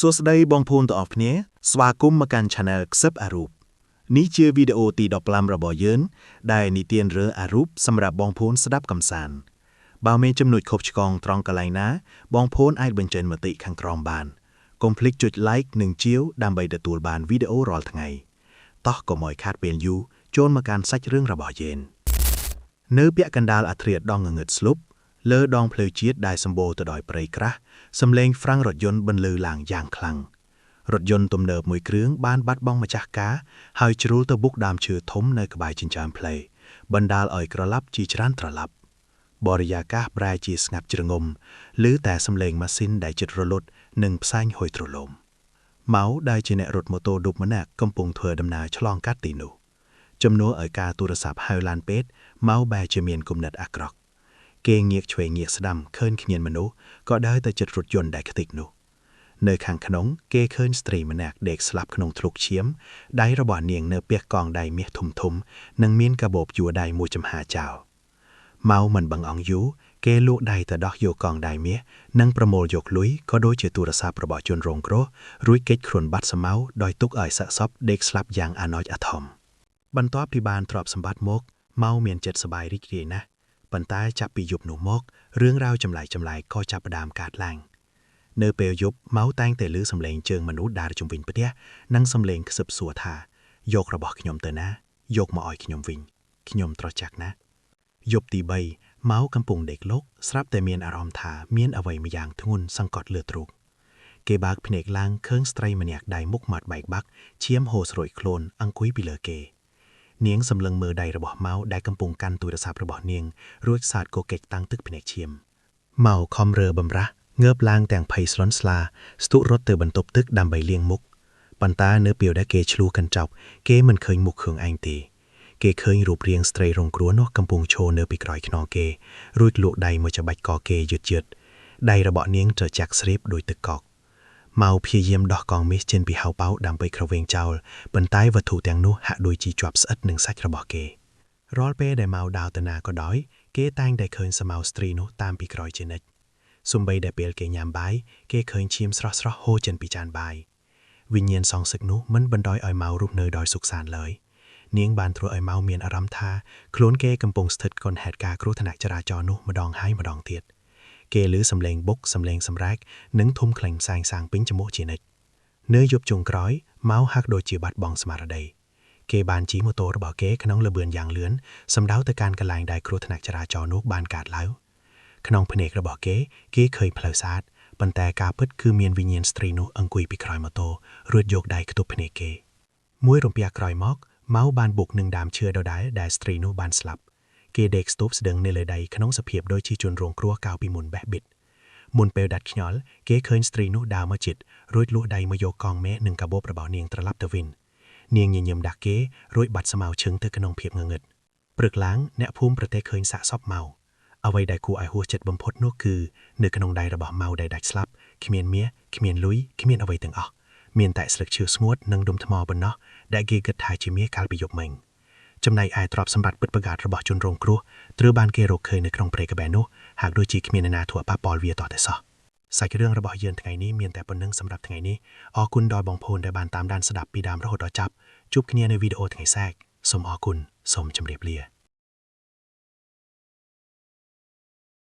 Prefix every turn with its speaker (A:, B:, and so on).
A: សួស្តីបងប្អូនទាំងអស់គ្នាស្វាគមន៍មកកាន់ Channel ខ្សឹបអារូបនេះជាវីដេអូទី15របស់យើងដែលនិទានរឿងអារូបសម្រាប់បងប្អូនស្ដាប់កម្សាន្តបើមានចំណុចខុសឆ្គងត្រង់កន្លែងណាបងប្អូនអាចបញ្ចេញមតិខាងក្រោមបានកុំភ្លេចចុច Like និងជាវដើម្បីទទួលបានវីដេអូរាល់ថ្ងៃតោះកុំឲ្យខាតពេលយូរចូលមកកាន់សាច់រឿងរបស់យើងនៅពាក់កណ្ដាលអាធ្រាត្រដងងងឹតស្លុបលើដងផ្លូវជាតិដែលសម្បូរទៅដោយព្រៃក្រាស់សំឡេងហ្វ្រាំងរថយន្តបន្លឺឡើងយ៉ាងខ្លាំងរថយន្តទំនើបមួយគ្រឿងបានបាត់បង់ម្ចាស់ការហើយជ្រុលទៅបុកដើមឈើធំនៅក្បែរចិញ្ចើមផ្លូវបណ្ដាលឲ្យក្រឡាប់ជាច្រើនត្រឡប់បរិយាកាសប្រែជាស្ងាត់ជ្រងំឮតែសំឡេងម៉ាស៊ីនដែលជិតរលត់និងផ្សែងហុយទ្រលោមម៉ៅដែលជាអ្នករត់ម៉ូតូឌុបម្នាក់កំពុងធ្វើដំណើរឆ្លងកាត់ទីនោះជំនួសឲ្យការទូរស័ព្ទហៅឡានពេទ្យម៉ៅបែរជាមានគំនិតអាក្រក់គេងាកឆ្វេងងាកស្ដាំឃើញគ្មានមនុស្សក៏ដើរទៅជិតរថយន្តដែលខ្ទេចនោះនៅខាងក្នុងគេឃើញស្ត្រីម្នាក់ដេកស្លាប់ក្នុងធ្លុកឈាមដៃរបស់នាងនៅពាក់កងដៃមាសធំនិងមានកាបូបយួរដៃមួយចំហាចោលម៉ៅមិនបង្អង់យូរគេលូកដៃទៅដោះយកកងដៃមាសនិងប្រមូលយកលុយក៏ដូចជាទូរស័ព្ទរបស់ជនរងគ្រោះរួចគេចខ្លួនបាត់សម្ៅដោយទុកឲ្យសាកសពដេកស្លាប់យ៉ាងអាណោចអាធំបន្ទាប់ពីបានទ្រព្យសម្បត្តិមកម៉ៅមានចិត្តសប្បាយរីករាយណាស់ប៉ុន្តែចាប់ពីយប់នោះមករឿងរ៉ាវចម្លែកក៏ចាប់ផ្ដើមកើតឡើងនៅពេលយប់ម៉ៅតែងតែឮសំឡេងជើងមនុស្សដើរជុំវិញផ្ទះនិងសំឡេងខ្សឹបសួរថាយករបស់ខ្ញុំទៅណាយកមកឲ្យខ្ញុំវិញខ្ញុំត្រចះណាយប់ទី3ម៉ៅកំពុងដេកលុកស្រាប់តែមានអារម្មណ៍ថាមានអ្វីម្យ៉ាងធ្ងន់សង្កត់លើទ្រូងគេបើកភ្នែកឡើងឃើញស្ត្រីម្នាក់ដៃមុខមាត់បែកបាក់ឈាមហូរស្រួយខ្លួនអង្គុយពីលើគេនាងសម្លឹងមើលដៃរបស់ម៉ៅដែលកំពុងកាន់ទូរស័ព្ទរបស់នាងរួចសាទក៏កិច្ចតាំងទឹកភ្នែកឈាមម៉ៅខំរើបំរាស់ងើបឡើងទាំងភ័យស្លន់ស្លាស្ទុះរត់ទៅបន្ទប់ទឹកដើម្បីលាងមុខប៉ុន្តែនៅពេលដែលគេឆ្លុះកញ្ចប់គេមិនឃើញមុខខឿងឯងទេគេឃើញរូបរាងស្ត្រីរងគ្រោះនោះកំពុងឈរនៅពីក្រោយខ្នងគេរួចលក់ដៃមកច្បាច់កគេយឺតដៃរបស់នាងត្រជាក់ស្រៀបដោយទឹកកកម៉ៅព្យាយាមដោះកងមាសចេញពីហៅប៉ៅដើម្បីក្រវែងចោលប៉ុន្តែវត្ថុទាំងនោះហាក់ដូចជាជាប់ស្អិតនឹងសាច់របស់គេរាល់ពេលដែលម៉ៅដើរទៅណាក៏ដោយគេតែងតែឃើញសមៅស្ត្រីនោះតាមពីក្រោយជានិច្ចសូម្បីតែពេលគេញ៉ាំបាយគេឃើញឈាមស្រស់ហូរចេញពីចានបាយវិញ្ញាណសងសឹកនោះមិនបណ្ដោយឲ្យម៉ៅរស់នៅដោយសុខសាន្តឡើយនាងបានធ្វើឲ្យម៉ៅមានអារម្មណ៍ថាខ្លួនគេកំពុងស្ថិតកន្ហេតុការគ្រោះថ្នាក់ចរាចរណ៍នោះម្ដងហើយម្ដងទៀតគេឮសំឡេងបុកសំឡេងសម្រែកនិងធំក្លែងសាងពេញច្រមុះជានិច្ចនៅយប់ចុងក្រោយម៉ៅហាក់ដូចជាបាត់បង់ស្មារតីគេបានជិះម៉ូតូរបស់គេក្នុងល្បឿនយ៉ាងលឿនសម្ដៅទៅកាន់កន្លែងដែលគ្រោះថ្នាក់ចរាចរណ៍នោះបានកើតឡើងក្នុងភ្នែករបស់គេឃើញផ្លូវស្អាតប៉ុន្តែការពិតគឺមានវិញ្ញាណស្ត្រីនោះអង្គុយពីក្រោយម៉ូតូរួចយកដៃខ្ទប់ភ្នែកគេមួយរំពាក្រោយមកម៉ៅបានបុកនឹងដើមឈើដដែលដែលស្ត្រីនោះបានស្លាប់គេដេកស្ទប់ស្ដឹងនៅលើដីក្នុងសភាពដូចជាជនរងគ្រោះកាលពីមុនបេះបិទមុនពេលដាច់ខ្យល់គេឃើញស្ត្រីនោះដើរមកជិតរួចលួសដៃមកយកកងមេនិងកាបូបរបស់នាងត្រឡប់ទៅវិញនាងញញឹមដាក់គេរួចបាត់ស្មៅឈឹងទៅក្នុងភាពងងឹតព្រឹកឡើងអ្នកភូមិប្រទះឃើញសាកសពម៉ៅអ្វីដែលគួរឲ្យហួសចិត្តបំផុតនោះគឺនៅក្នុងដៃរបស់ម៉ៅដែលដាច់ស្លាប់គ្មានមាសគ្មានលុយគ្មានអ្វីទាំងអស់មានតែស្លឹកឈើស្ងួតនិងដុំថ្មប៉ុណ្ណោះដែលគេគិតថាជាមាសកាលពីយប់មិញចំណែកឯទ្រព្យសម្បត្តិពិតប្រាកដរបស់ជនរងគ្រោះត្រូវបានគេរកឃើញនៅក្នុងព្រៃកបែនោះហាក់ដូចជាគ្មានអ្នកណាធ្វើប៉ះពាល់វាតតែសោះសាច់រឿងរបស់យើងថ្ងៃនេះមានតែប៉ុណ្្នឹងសម្រាប់ថ្ងៃនេះអរគុណដល់បងប្អូនដែលបានតាមដានស្ដាប់ពីដើមរហូតដល់ចប់ជួបគ្នានៅវីដេអូថ្ងៃស្អែកសូមអរគុណសូមជម្រាបលា